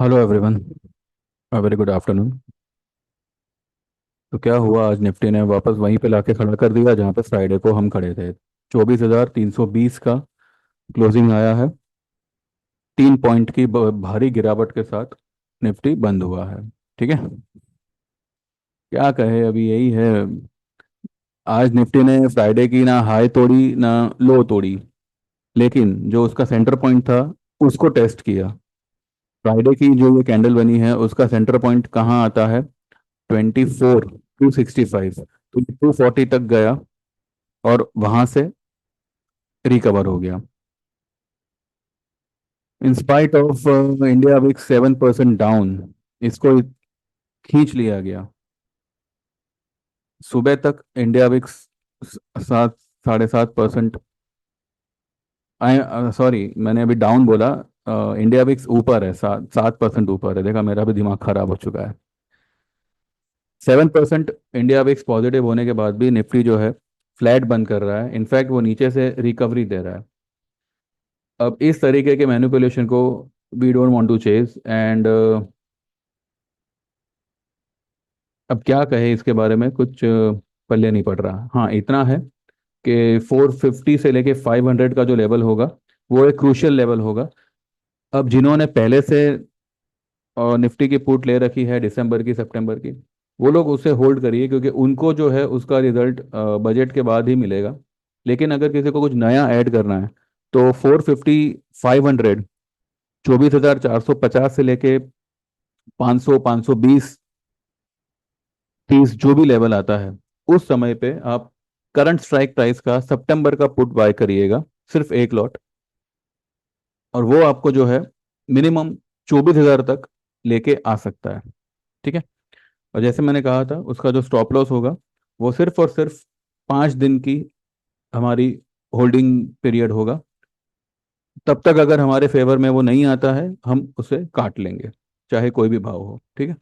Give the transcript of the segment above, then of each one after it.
Hello everyone. Very good afternoon. तो क्या हुआ, आज निफ्टी ने वापस वहीं पे लाके खड़ा कर दिया जहाँ पे फ्राइडे को हम खड़े थे। 24,320 का क्लोजिंग आया है। 3 पॉइंट की भारी गिरावट के साथ निफ्टी बंद हुआ है। ठीक है। क्या कहे, अभी यही है। आज निफ्टी ने फ्राइडे की ना हाई तोड़ी ना लो तोड़ी, लेकिन जो उसका सेंटर पॉइंट था उसको टेस्ट किया। फ्राइडे की जो ये कैंडल बनी है उसका सेंटर पॉइंट कहाँ आता है? 24,265। तो 240 तक गया और वहां से रिकवर हो गया। In spite of India VIX 7% down, इसको खींच लिया गया। सुबह तक इंडिया विक्स 7 साढ़े 7%। आई सॉरी, मैंने अभी डाउन बोला। इंडिया विक्स ऊपर है, 7 7% ऊपर है। देखा, मेरा भी दिमाग खराब हो चुका है। 7% इंडिया विक्स पॉजिटिव होने के बाद भी निफ्टी जो है फ्लैट बंद कर रहा है। इनफैक्ट वो नीचे से रिकवरी दे रहा है। अब इस तरीके के मैनिपुलेशन को we don't want to chase and अब क्या कहे इसके बारे में, कुछ पल्ले नहीं पड़ रहा। हाँ, इतना है कि 450 से लेके 500 का जो लेवल होगा वो एक क्रूशियल लेवल होगा। अब जिन्होंने पहले से निफ्टी की पुट ले रखी है दिसंबर की, सितंबर की, वो लोग उसे होल्ड करिए क्योंकि उनको जो है उसका रिजल्ट बजट के बाद ही मिलेगा। लेकिन अगर किसी को कुछ नया ऐड करना है तो 450, 500, 24,450 से लेके 500, 520, 30 जो भी लेवल आता है उस समय पे आप करंट स्ट्राइक प्राइस का सितंबर का पुट बाय करिएगा, सिर्फ एक लॉट। और वो आपको जो है मिनिमम 24,000 तक लेके आ सकता है। ठीक है। और जैसे मैंने कहा था, उसका जो स्टॉप लॉस होगा वो सिर्फ और सिर्फ 5 दिन की हमारी होल्डिंग पीरियड होगा। तब तक अगर हमारे फेवर में वो नहीं आता है हम उसे काट लेंगे, चाहे कोई भी भाव हो। ठीक है।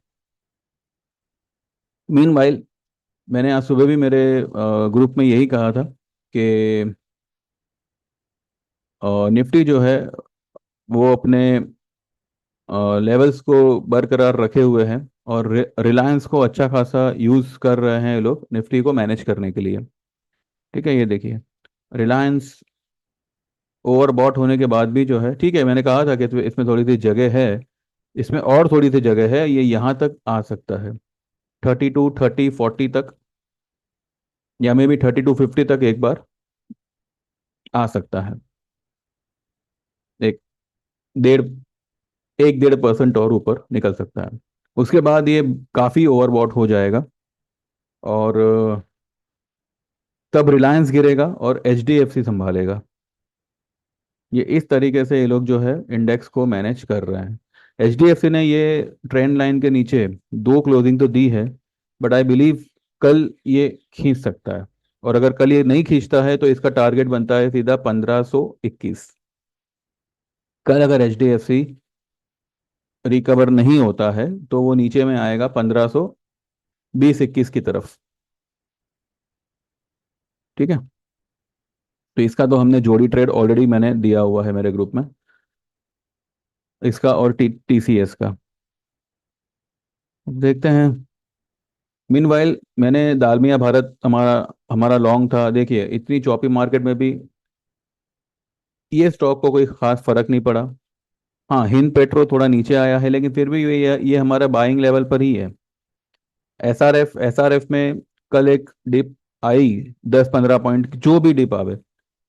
मीनवाइल, मैंने आज सुबह भी मेरे ग्रुप में यही कहा था कि निफ्टी जो है वो अपने लेवल्स को बरकरार रखे हुए हैं और रिलायंस को अच्छा खासा यूज़ कर रहे हैं ये लोग निफ्टी को मैनेज करने के लिए। ठीक है, ये देखिए, रिलायंस ओवरबॉट होने के बाद भी जो है ठीक है। मैंने कहा था कि इसमें थोड़ी सी जगह है, इसमें और थोड़ी सी जगह है, ये यहाँ तक आ सकता है। 32, 30, 40 तक, या मे बी 32, 50 तक एक बार आ सकता है। एक डेढ़ 1-1.5% और ऊपर निकल सकता है। उसके बाद ये काफ़ी ओवरबॉट हो जाएगा और तब रिलायंस गिरेगा और एचडीएफसी संभालेगा। ये इस तरीके से ये लोग जो है इंडेक्स को मैनेज कर रहे हैं। एचडीएफसी ने ये ट्रेंड लाइन के नीचे दो क्लोजिंग तो दी है, बट आई बिलीव कल ये खींच सकता है। और अगर कल ये नहीं खींचता है तो इसका टारगेट बनता है सीधा 1521। कल अगर एचडीएफसी रिकवर नहीं होता है तो वो नीचे में आएगा 1520-21 की तरफ। ठीक है। तो इसका तो हमने जोड़ी ट्रेड ऑलरेडी मैंने दिया हुआ है मेरे ग्रुप में, इसका और टीसीएस का। देखते हैं। मीनवाइल मैंने दालमिया भारत, हमारा हमारा लॉन्ग था। देखिए, इतनी चौपी मार्केट में भी ये स्टॉक को कोई खास फर्क नहीं पड़ा। हाँ, हिंद पेट्रो थोड़ा नीचे आया है लेकिन फिर भी ये हमारा बाइंग लेवल पर ही है। एसआरएफ में कल एक डिप आई, 10-15 पॉइंट जो भी डिप आवे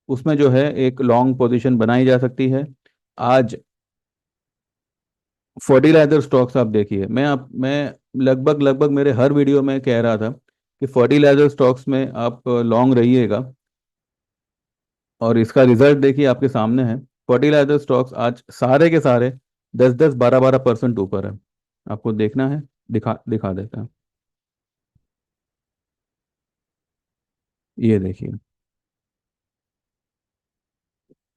उसमें जो है एक लॉन्ग पोजीशन बनाई जा सकती है। आज फर्टिलाइजर स्टॉक्स आप देखिए, मैं लगभग लगभग मेरे हर वीडियो में कह रहा था कि फर्टिलाइजर स्टॉक्स में आप लॉन्ग रहिएगा। और इसका रिजल्ट देखिए आपके सामने है। फर्टिलाइजर स्टॉक्स आज सारे के सारे 10-10, 12-12% ऊपर है। आपको देखना है, दिखा दिखा देता है। ये देखिए,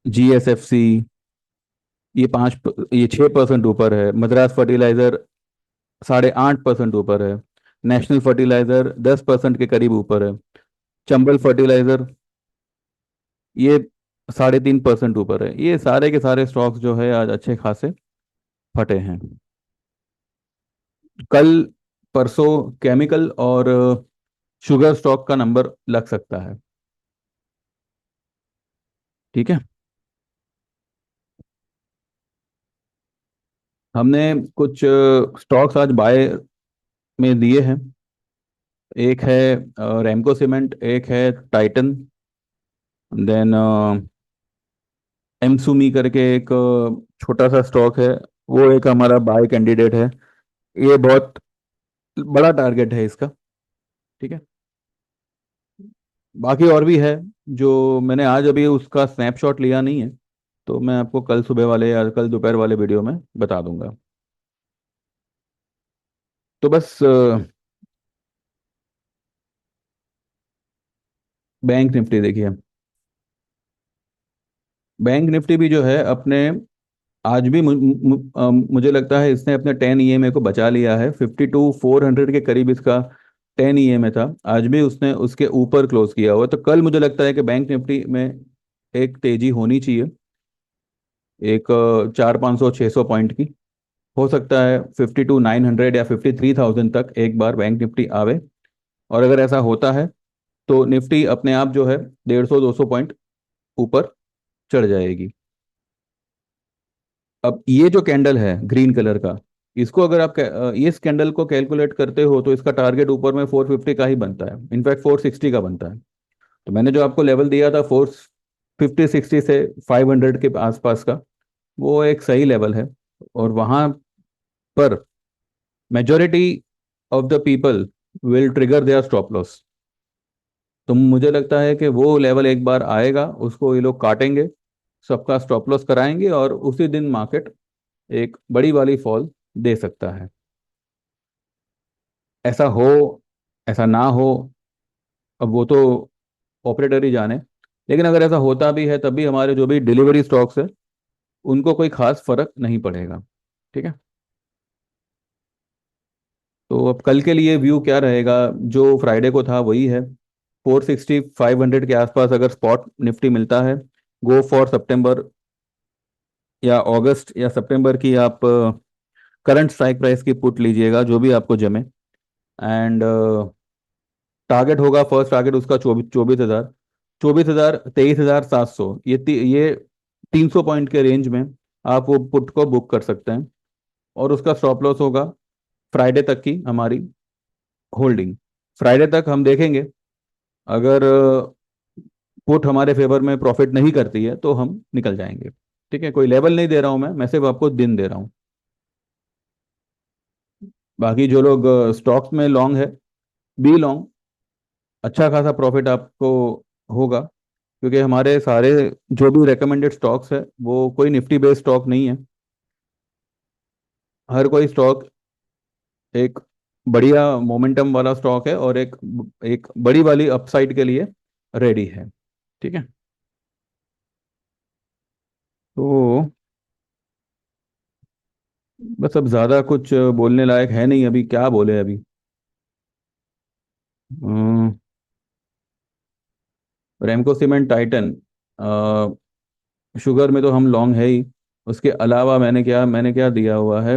जीएसएफसी ये 6% ऊपर है। मद्रास फर्टिलाइजर 8.5% ऊपर है। नेशनल फर्टिलाइजर 10% के करीब ऊपर है। चंबल फर्टिलाइजर ये 3.5% ऊपर है। ये सारे के सारे स्टॉक्स जो है आज अच्छे खासे फटे हैं। कल परसों केमिकल और शुगर स्टॉक का नंबर लग सकता है। ठीक है। हमने कुछ स्टॉक्स आज बाय में दिए हैं। एक है रेमको सीमेंट, एक है टाइटन, देन एमसुमी करके एक छोटा सा स्टॉक है, वो एक हमारा बाय कैंडिडेट है। ये बहुत बड़ा टारगेट है इसका। ठीक है। बाकी और भी है जो मैंने आज अभी उसका स्नैपशॉट लिया नहीं है, तो मैं आपको कल सुबह वाले या कल दोपहर वाले वीडियो में बता दूंगा। तो बस बैंक निफ्टी देखिए। बैंक निफ्टी भी जो है अपने आज भी मुझे लगता है इसने अपने 10 ईएमए को बचा लिया है। 52,400 के करीब इसका 10 ईएमए था, आज भी उसने उसके ऊपर क्लोज किया हुआ है। तो कल मुझे लगता है कि बैंक निफ्टी में एक तेजी होनी चाहिए, एक 400-500-600 पॉइंट की। हो सकता है 52,900 या 53,000 तक एक बार बैंक निफ्टी आवे। और अगर ऐसा होता है तो निफ्टी अपने आप जो है 150-200 पॉइंट ऊपर चढ़ जाएगी। अब ये जो कैंडल है ग्रीन कलर का, इसको अगर आप इस कैंडल को कैलकुलेट करते हो तो इसका टारगेट ऊपर में 450 का ही बनता है, इनफैक्ट 460 का बनता है। तो मैंने जो आपको लेवल दिया था 450-60 से 500 के आसपास का, वो एक सही लेवल है। और वहां पर majority of the people will trigger their stop loss. तो मुझे लगता है कि वो लेवल एक बार आएगा, उसको ये लोग काटेंगे, सबका स्टॉप लॉस कराएंगे और उसी दिन मार्केट एक बड़ी वाली फॉल दे सकता है। ऐसा हो, ऐसा ना हो, अब वो तो ऑपरेटर ही जाने। लेकिन अगर ऐसा होता भी है तब भी हमारे जो भी डिलीवरी स्टॉक्स है उनको कोई खास फर्क नहीं पड़ेगा। ठीक है। तो अब कल के लिए व्यू क्या रहेगा? जो फ्राइडे को था वही है। 460-500 के आसपास अगर स्पॉट निफ्टी मिलता है, गो फॉर सितंबर या अगस्त या सितंबर की आप करंट स्ट्राइक प्राइस की पुट लीजिएगा, जो भी आपको जमे। एंड टारगेट होगा, फर्स्ट टारगेट उसका 24,000, 24,000, 23,700, ये 300 पॉइंट के रेंज में आप वो पुट को बुक कर सकते हैं। और उसका स्टॉप लॉस होगा फ्राइडे तक की हमारी होल्डिंग। फ्राइडे तक हम देखेंगे, अगर पुट हमारे फेवर में प्रॉफिट नहीं करती है तो हम निकल जाएंगे। ठीक है, कोई लेवल नहीं दे रहा हूं मैं सिर्फ आपको दिन दे रहा हूं। बाकी जो लोग स्टॉक्स में लॉन्ग है, बी लॉन्ग, अच्छा खासा प्रॉफिट आपको होगा। क्योंकि हमारे सारे जो भी रेकमेंडेड स्टॉक्स है वो कोई निफ्टी बेस्ड स्टॉक नहीं है। हर कोई स्टॉक एक बढ़िया मोमेंटम वाला स्टॉक है और एक एक बड़ी वाली अपसाइड के लिए रेडी है। ठीक है। तो बस अब ज़्यादा कुछ बोलने लायक है नहीं, अभी क्या बोले अभी। रेमको सीमेंट, टाइटन, शुगर में तो हम लॉन्ग है ही। उसके अलावा मैंने क्या दिया हुआ है,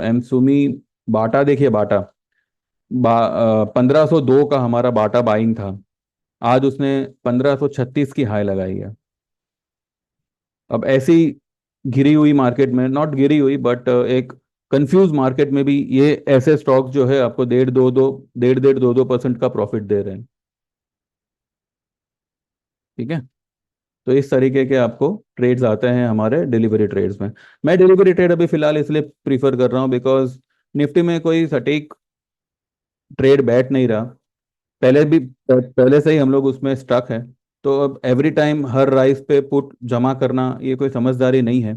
एमसुमी, बाटा देखिए। बाटा 1502 का हमारा बाटा बाइंग था, आज उसने 1536 की हाई लगाई है। अब ऐसी गिरी हुई मार्केट में, नॉट गिरी हुई बट एक कंफ्यूज मार्केट में भी ये ऐसे स्टॉक्स जो है आपको 1.5-2% का प्रॉफिट दे रहे हैं। ठीक है। तो इस तरीके के आपको ट्रेड्स आते हैं हमारे डिलीवरी ट्रेड्स में। मैं डिलीवरी ट्रेड अभी फिलहाल इसलिए प्रीफर कर रहा हूँ बिकॉज निफ्टी में कोई सटीक ट्रेड बैठ नहीं रहा। पहले से ही हम लोग उसमें स्टक है। तो अब एवरी टाइम हर राइस पे पुट जमा करना ये कोई समझदारी नहीं है।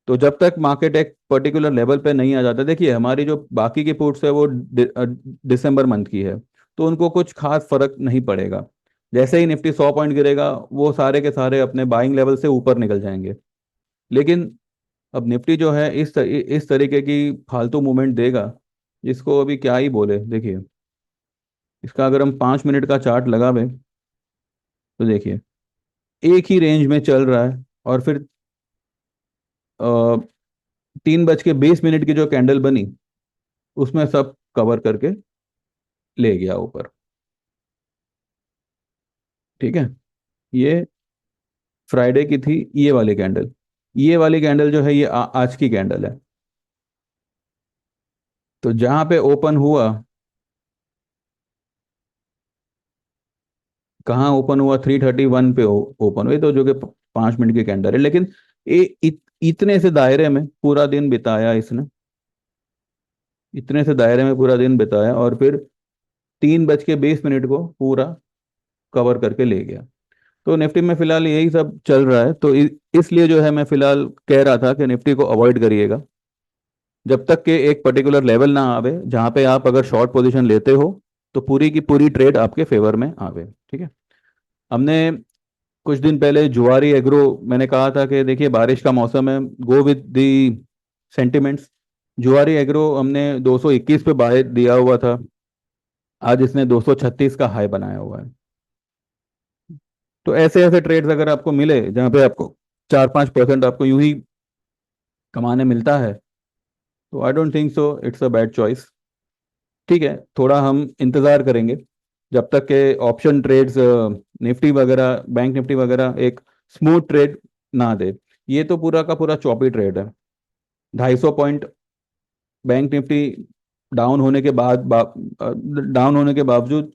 तो जब तक मार्केट एक पर्टिकुलर लेवल पे नहीं आ जाता, देखिए हमारी जो बाकी की पुट्स है वो दिसंबर मंथ की है, तो उनको कुछ खास फर्क नहीं पड़ेगा। जैसे ही निफ्टी 100 पॉइंट गिरेगा वो सारे के सारे अपने बाइंग लेवल से ऊपर निकल जाएंगे। लेकिन अब निफ्टी जो है इस तरीके की फालतू मूवमेंट देगा, जिसको अभी क्या ही बोले। देखिए इसका अगर हम 5 मिनट का चार्ट लगावे तो देखिए एक ही रेंज में चल रहा है। और फिर 3:20 की जो कैंडल बनी, उसमें सब कवर करके ले गया ऊपर। ठीक है। ये फ्राइडे की थी ये वाली कैंडल। ये वाली कैंडल जो है ये आज की कैंडल है। तो जहां पे ओपन हुआ, कहाँ ओपन हुआ, 331 पे ओपन हुई, तो जो कि 5 मिनट की कैंडल है, लेकिन इतने से दायरे में पूरा दिन बिताया इसने। इतने से दायरे में पूरा दिन बिताया और फिर 3:20 को पूरा कवर करके ले गया। तो निफ्टी में फिलहाल यही सब चल रहा है, तो इसलिए जो है मैं फिलहाल कह रहा था कि निफ्टी को अवॉइड करिएगा जब तक कि एक पर्टिकुलर लेवल ना आवे जहां पे आप अगर शॉर्ट पोजीशन लेते हो तो पूरी की पूरी ट्रेड आपके फेवर में आवे। ठीक है। हमने कुछ दिन पहले जुआरी एग्रो, मैंने कहा था कि देखिए बारिश का मौसम है, गो विद दी सेंटिमेंट्स। जुआरी एग्रो हमने 221 पे बाय दिया हुआ था। आज इसने 236 का हाई बनाया हुआ है। तो ऐसे ऐसे ट्रेड्स अगर आपको मिले जहां पे आपको 4-5% आपको यूं ही कमाने मिलता है, तो I don't think so it's a bad choice. ठीक है, थोड़ा हम इंतज़ार करेंगे जब तक के ऑप्शन ट्रेड्स, निफ्टी वगैरह, बैंक निफ्टी वगैरह एक स्मूथ ट्रेड ना दे। ये तो पूरा का पूरा चॉपी ट्रेड है। 250 पॉइंट बैंक निफ्टी डाउन होने के डाउन होने के बावजूद,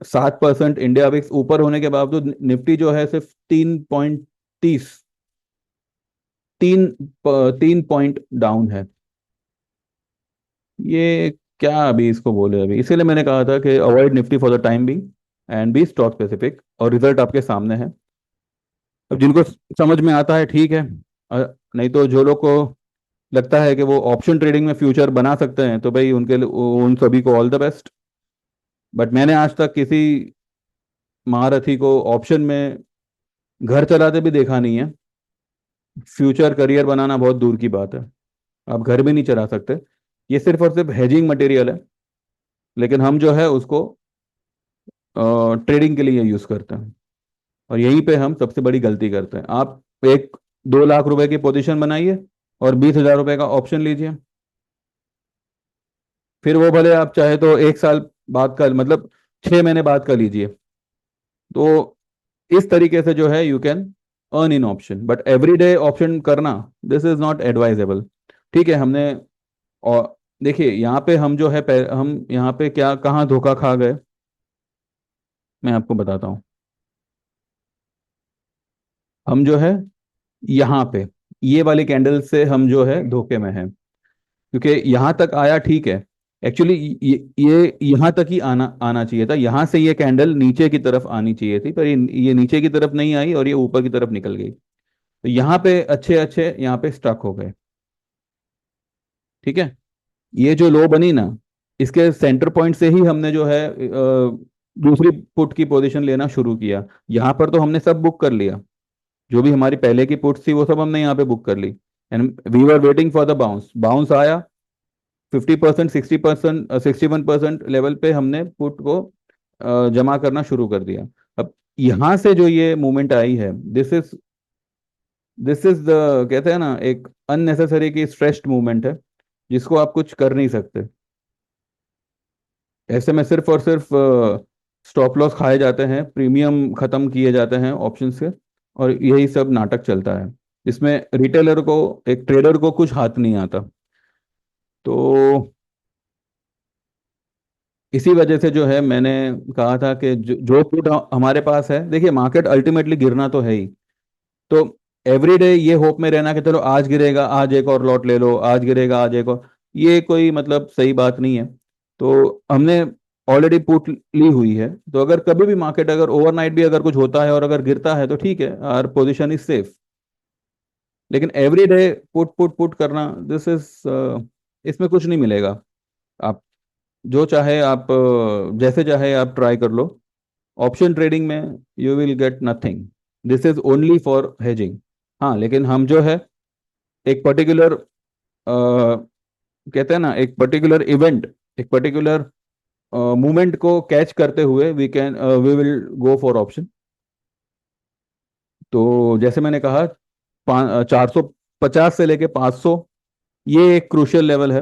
7% इंडिया विक्स ऊपर होने के बावजूद निफ्टी जो है सिर्फ 3.30, 3 पॉइंट डाउन है। ये क्या अभी इसको बोले, अभी इसीलिए मैंने कहा था कि avoid Nifty for the time be and be stock specific, और रिजल्ट आपके सामने है। अब जिनको समझ में आता है ठीक है, नहीं तो जो लोग को लगता है कि वो ऑप्शन ट्रेडिंग में फ्यूचर बना सकते हैं तो भाई उनके लिए, उन सभी को ऑल द बेस्ट। बट मैंने आज तक किसी महारथी को ऑप्शन में घर चलाते भी देखा नहीं है। फ्यूचर करियर बनाना बहुत दूर की बात है, आप घर भी नहीं चला सकते। ये सिर्फ और सिर्फ हेजिंग मटेरियल है, लेकिन हम जो है उसको ट्रेडिंग के लिए यूज करते हैं। और यहीं पे हम सबसे बड़ी गलती करते हैं। आप एक 2 लाख रुपए की पोजीशन बनाइए और 20,000 रुपए का ऑप्शन लीजिए, फिर वो भले आप चाहे तो 1 साल बाद का, मतलब 6 महीने बाद का लीजिए। तो इस तरीके से जो है you can earn in option, but everyday option करना, दिस इज नॉट एडवाइजेबल। ठीक है। हमने, और देखिए यहाँ पे हम जो है हम यहाँ पे क्या कहाँ धोखा खा गए, मैं आपको बताता हूँ। हम जो है यहाँ पे ये वाली कैंडल से हम जो है धोखे में हैं, क्योंकि यहाँ तक आया ठीक है। एक्चुअली ये यहाँ तक ही आना आना चाहिए था, यहाँ से ये कैंडल नीचे की तरफ आनी चाहिए थी, पर ये नीचे की तरफ नहीं आई और ये ऊपर की तरफ निकल गई। तो यहाँ पे अच्छे अच्छे यहाँ पे स्टक हो गए। ठीक है। ये जो लो बनी ना, इसके सेंटर पॉइंट से ही हमने जो है दूसरी पुट की पोजीशन लेना शुरू किया। यहाँ पर तो हमने सब बुक कर लिया, जो भी हमारी पहले की पुट्स थी वो सब हमने यहाँ पे बुक कर ली। And we were waiting for the bounce, bounce आया 50%, 60%, 61% लेवल पे हमने पुट को जमा करना शुरू कर दिया। अब यहाँ से जो ये मूवमेंट आई है, दिस इज द, कहते हैं ना, एक अननेसेसरी की स्ट्रेस्ड मूवमेंट है जिसको आप कुछ कर नहीं सकते। ऐसे में सिर्फ और सिर्फ स्टॉप लॉस खाए जाते हैं, प्रीमियम खत्म किए जाते हैं ऑप्शंस के, और यही सब नाटक चलता है। इसमें रिटेलर को, एक ट्रेडर को कुछ हाथ नहीं आता। तो इसी वजह से जो है मैंने कहा था कि जो पुट हमारे पास है, देखिए मार्केट अल्टीमेटली गिरना तो है ही। तो एवरीडे ये होप में रहना कि चलो आज गिरेगा, आज एक और लॉट ले लो, आज गिरेगा, आज एक और, ये कोई मतलब सही बात नहीं है। तो हमने ऑलरेडी पुट ली हुई है, तो अगर कभी भी मार्केट, अगर ओवरनाइट भी अगर कुछ होता है और अगर गिरता है तो ठीक है, आर पोजीशन इज सेफ। लेकिन एवरीडे पुट पुट पुट करना, दिस इज, इसमें कुछ नहीं मिलेगा। आप जो चाहे आप, जैसे चाहे आप ट्राई कर लो, ऑप्शन ट्रेडिंग में you will get nothing. This is only for hedging. हाँ, लेकिन हम जो है एक पर्टिकुलर, कहते हैं ना, एक पर्टिकुलर इवेंट, एक पर्टिकुलर मूवमेंट को कैच करते हुए we will go for option. तो जैसे मैंने कहा, 450 से लेके 500, ये एक क्रूशियल लेवल है।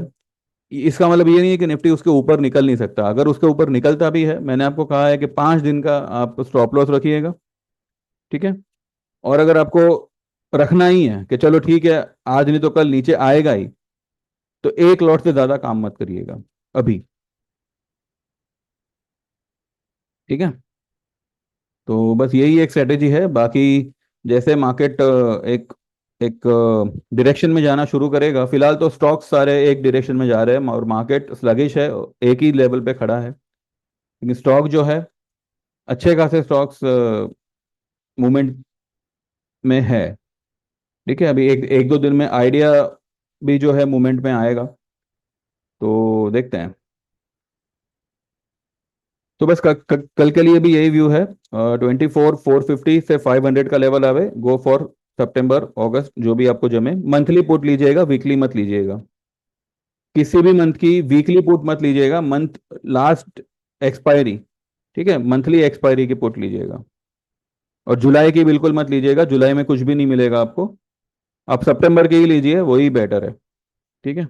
इसका मतलब ये नहीं है कि निफ्टी उसके ऊपर निकल नहीं सकता। अगर उसके ऊपर निकलता भी है, मैंने आपको कहा है कि 5 दिन का आप स्टॉप लॉस रखिएगा, ठीक है। और अगर आपको रखना ही है कि चलो ठीक है, आज नहीं तो कल नीचे आएगा ही, तो एक लॉट से ज्यादा काम मत करिएगा अभी, ठीक है। तो बस यही एक स्ट्रेटेजी है। बाकी जैसे मार्केट एक एक डायरेक्शन में जाना शुरू करेगा, फिलहाल तो स्टॉक्स सारे एक डायरेक्शन में जा रहे हैं और मार्केट स्लगिश है, एक ही लेवल पे खड़ा है। लेकिन स्टॉक जो है, अच्छे खासे स्टॉक्स मूवमेंट में है, ठीक है। अभी एक एक दो दिन में आइडिया भी जो है मूवमेंट में आएगा, तो देखते हैं। तो बस कल के लिए भी यही व्यू है। 24,450 से 500 का लेवल आवे, गो फॉर सितंबर अगस्त, जो भी आपको जमे। मंथली पुट लीजिएगा, वीकली मत लीजिएगा। किसी भी मंथ की वीकली पुट मत लीजिएगा, मंथ लास्ट एक्सपायरी, ठीक है। मंथली एक्सपायरी की पुट लीजिएगा। और जुलाई की बिल्कुल मत लीजिएगा, जुलाई में कुछ भी नहीं मिलेगा आपको। आप सितंबर की ही लीजिए, वही बेटर है, ठीक है।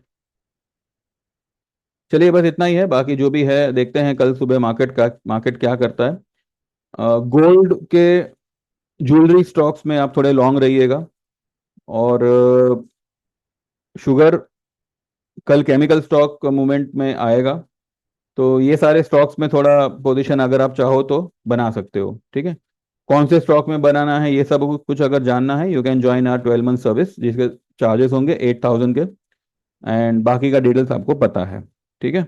चलिए बस इतना ही है, बाकी जो भी है देखते हैं कल सुबह मार्केट क्या करता है। गोल्ड के ज्वेलरी स्टॉक्स में आप थोड़े लॉन्ग रहिएगा। और शुगर, कल केमिकल स्टॉक मूवमेंट में आएगा, तो ये सारे स्टॉक्स में थोड़ा पोजीशन अगर आप चाहो तो बना सकते हो, ठीक है। कौन से स्टॉक में बनाना है ये सब कुछ अगर जानना है, you can join our 12 month service, जिसके चार्जेस होंगे 8,000 के। एंड बाकी का डिटेल्स आपको पता है, ठीक है।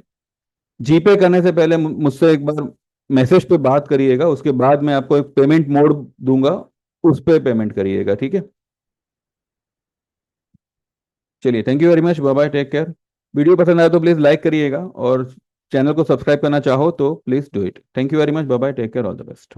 जीपे करने से पहले मुझसे एक बार मैसेज पे बात करिएगा, उसके बाद मैं आपको एक पेमेंट मोड दूंगा, उस पर पेमेंट करिएगा, ठीक है। चलिए, thank you very much, bye bye, take care. Video पसंद आया तो प्लीज़ लाइक करिएगा, और चैनल को सब्सक्राइब करना चाहो तो please do it. Thank you very much, bye bye, take care, all the best.